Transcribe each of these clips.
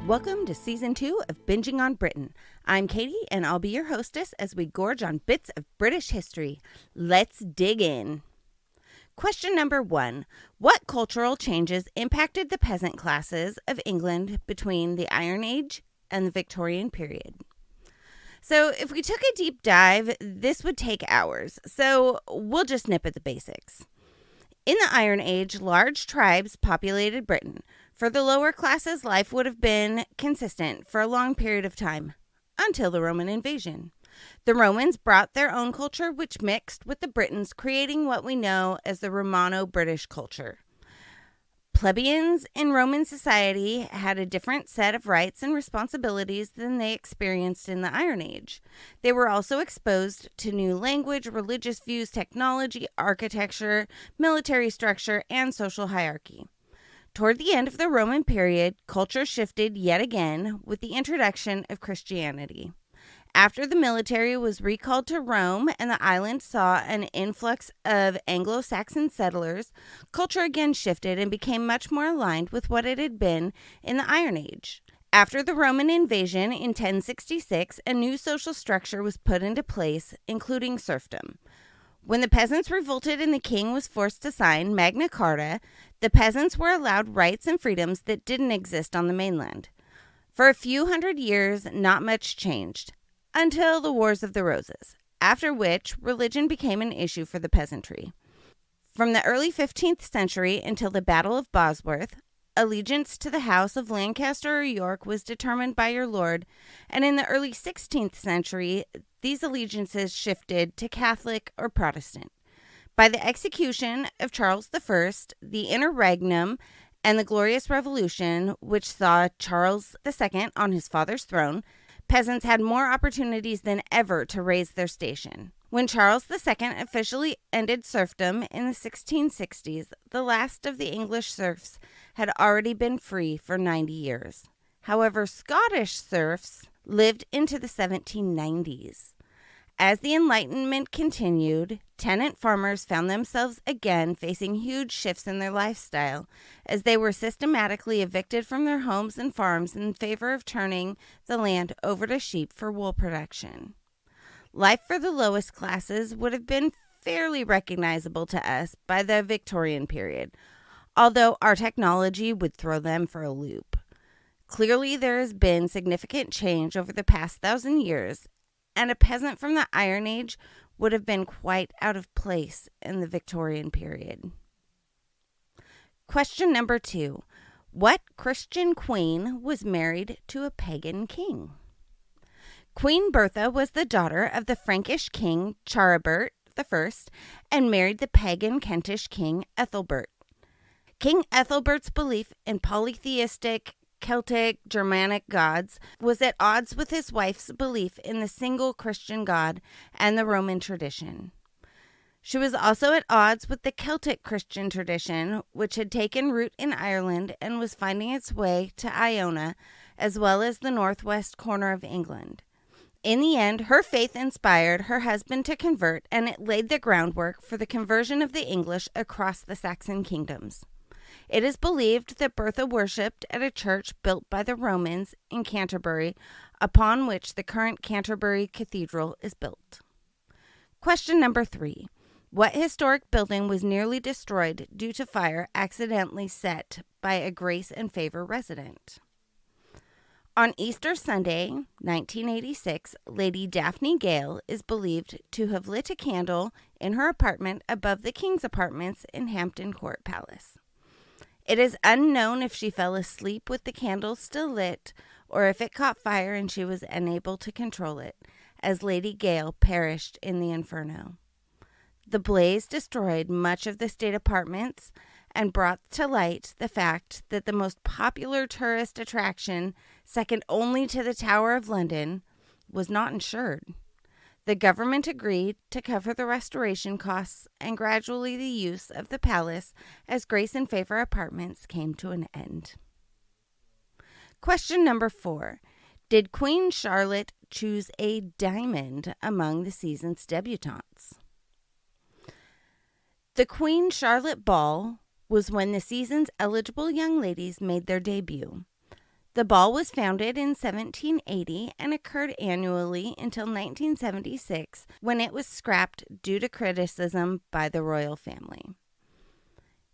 Welcome to Season 2 of Binging on Britain. I'm Katie, and I'll be your hostess as we gorge on bits of British history. Let's dig in. Question number 1. What cultural changes impacted the peasant classes of England between the Iron Age and the Victorian period? So if we took a deep dive, this would take hours, so we'll just nip at the basics. In the Iron Age, large tribes populated Britain. For the lower classes, life would have been consistent for a long period of time, until the Roman invasion. The Romans brought their own culture, which mixed with the Britons, creating what we know as the Romano-British culture. Plebeians in Roman society had a different set of rights and responsibilities than they experienced in the Iron Age. They were also exposed to new language, religious views, technology, architecture, military structure, and social hierarchy. Toward the end of the Roman period, culture shifted yet again with the introduction of Christianity. After the military was recalled to Rome and the island saw an influx of Anglo-Saxon settlers, culture again shifted and became much more aligned with what it had been in the Iron Age. After the Roman invasion in 1066, a new social structure was put into place, including serfdom. When the peasants revolted and the king was forced to sign Magna Carta, the peasants were allowed rights and freedoms that didn't exist on the mainland. For a few hundred years, not much changed, until the Wars of the Roses, after which religion became an issue for the peasantry. From the early 15th century until the Battle of Bosworth, allegiance to the House of Lancaster or York was determined by your lord, and in the early 16th century, these allegiances shifted to Catholic or Protestant. By the execution of Charles I, the Interregnum, and the Glorious Revolution, which saw Charles II on his father's throne, peasants had more opportunities than ever to raise their station. When Charles II officially ended serfdom in the 1660s, the last of the English serfs had already been free for 90 years. However, Scottish serfs lived into the 1790s. As the Enlightenment continued, tenant farmers found themselves again facing huge shifts in their lifestyle as they were systematically evicted from their homes and farms in favor of turning the land over to sheep for wool production. Life for the lowest classes would have been fairly recognizable to us by the Victorian period, although our technology would throw them for a loop. Clearly, there has been significant change over the past 1,000 years, and a peasant from the Iron Age would have been quite out of place in the Victorian period. Question number 2. What Christian queen was married to a pagan king? Queen Bertha was the daughter of the Frankish king Charibert I and married the pagan Kentish king Ethelbert. King Ethelbert's belief in polytheistic Celtic, Germanic gods was at odds with his wife's belief in the single Christian God and the Roman tradition. She was also at odds with the Celtic Christian tradition, which had taken root in Ireland and was finding its way to Iona, as well as the northwest corner of England. In the end, her faith inspired her husband to convert, and it laid the groundwork for the conversion of the English across the Saxon kingdoms. It is believed that Bertha worshipped at a church built by the Romans in Canterbury, upon which the current Canterbury Cathedral is built. Question number 3. What historic building was nearly destroyed due to fire accidentally set by a Grace and Favor resident? On Easter Sunday, 1986, Lady Daphne Gale is believed to have lit a candle in her apartment above the King's apartments in Hampton Court Palace. It is unknown if she fell asleep with the candle still lit or if it caught fire and she was unable to control it, as Lady Gale perished in the inferno. The blaze destroyed much of the state apartments and brought to light the fact that the most popular tourist attraction, second only to the Tower of London, was not insured. The government agreed to cover the restoration costs and gradually the use of the palace as Grace and Favor apartments came to an end. Question number 4. Did Queen Charlotte choose a diamond among the season's debutantes? The Queen Charlotte Ball was when the season's eligible young ladies made their debut. The ball was founded in 1780 and occurred annually until 1976, when it was scrapped due to criticism by the royal family.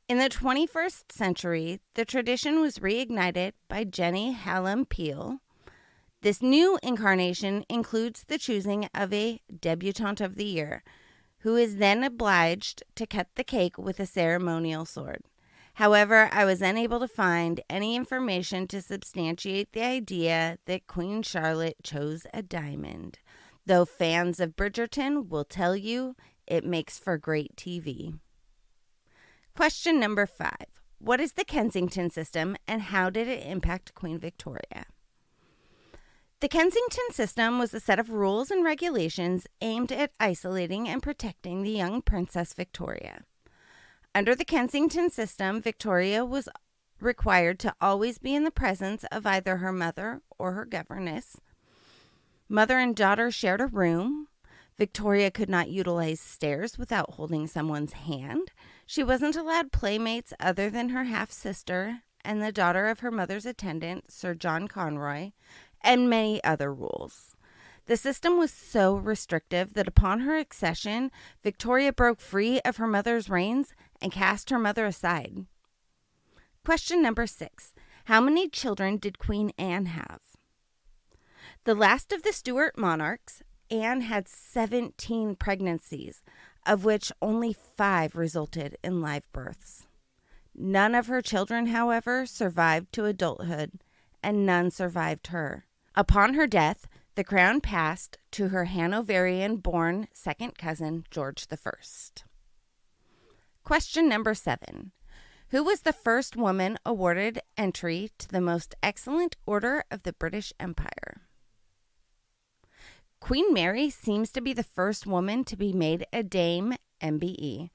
In the 21st century, the tradition was reignited by Jenny Hallam Peel. This new incarnation includes the choosing of a debutante of the year, who is then obliged to cut the cake with a ceremonial sword. However, I was unable to find any information to substantiate the idea that Queen Charlotte chose a diamond, though fans of Bridgerton will tell you it makes for great TV. Question number 5. What is the Kensington system and how did it impact Queen Victoria? The Kensington system was a set of rules and regulations aimed at isolating and protecting the young Princess Victoria. Under the Kensington system, Victoria was required to always be in the presence of either her mother or her governess. Mother and daughter shared a room. Victoria could not utilize stairs without holding someone's hand. She wasn't allowed playmates other than her half-sister and the daughter of her mother's attendant, Sir John Conroy, and many other rules. The system was so restrictive that upon her accession, Victoria broke free of her mother's reins and cast her mother aside. Question number 6. How many children did Queen Anne have? The last of the Stuart monarchs, Anne had 17 pregnancies, of which only 5 resulted in live births. None of her children, however, survived to adulthood, and none survived her. Upon her death, the crown passed to her Hanoverian-born second cousin, George I. Question number 7. Who was the first woman awarded entry to the Most Excellent Order of the British Empire? Queen Mary seems to be the first woman to be made a Dame MBE.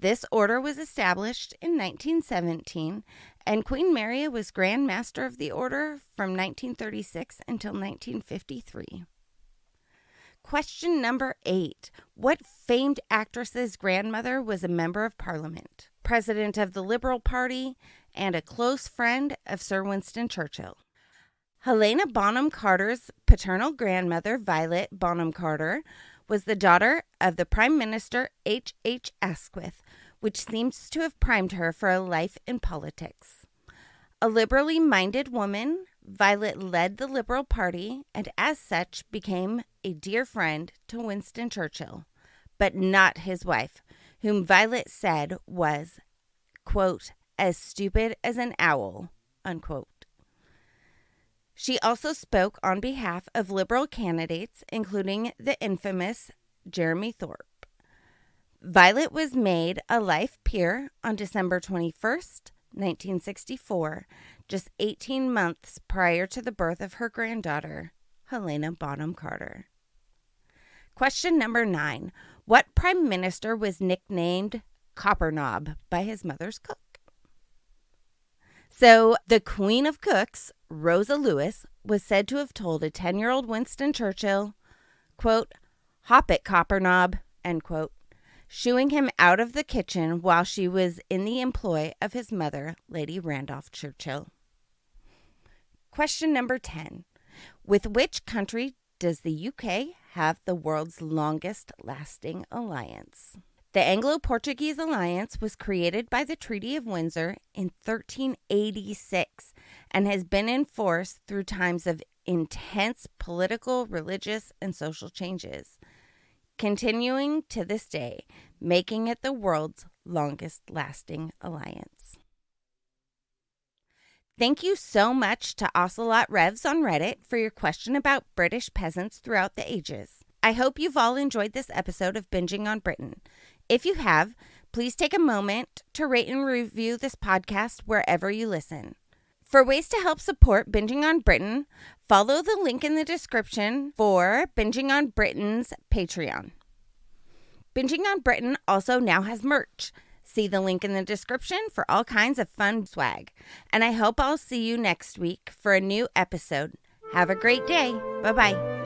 This order was established in 1917, and Queen Mary was Grand Master of the Order from 1936 until 1953. Question number 8. What famed actress's grandmother was a member of Parliament, President of the Liberal Party, and a close friend of Sir Winston Churchill? Helena Bonham Carter's paternal grandmother, Violet Bonham Carter, was the daughter of the Prime Minister H.H. Asquith, which seems to have primed her for a life in politics. A liberally minded woman, Violet led the Liberal Party and as such became a dear friend to Winston Churchill, but not his wife, whom Violet said was, quote, as stupid as an owl, unquote. She also spoke on behalf of Liberal candidates, including the infamous Jeremy Thorpe. Violet was made a life peer on December 21st, 1964, just 18 months prior to the birth of her granddaughter, Helena Bonham Carter. Question number 9. What prime minister was nicknamed Copper Knob by his mother's cook? So, the Queen of Cooks, Rosa Lewis, was said to have told a 10-year-old Winston Churchill, quote, hop it, Copper Knob, end quote, shooing him out of the kitchen while she was in the employ of his mother, Lady Randolph Churchill. Question number 10. With which country does the UK have the world's longest lasting alliance? The Anglo-Portuguese alliance was created by the Treaty of Windsor in 1386 and has been in force through times of intense political, religious, and social changes, continuing to this day, making it the world's longest-lasting alliance. Thank you so much to Ocelot Revs on Reddit for your question about British peasants throughout the ages. I hope you've all enjoyed this episode of Binging on Britain. If you have, please take a moment to rate and review this podcast wherever you listen. For ways to help support Binging on Britain, follow the link in the description for Binging on Britain's Patreon. Binging on Britain also now has merch. See the link in the description for all kinds of fun swag. And I hope I'll see you next week for a new episode. Have a great day. Bye-bye.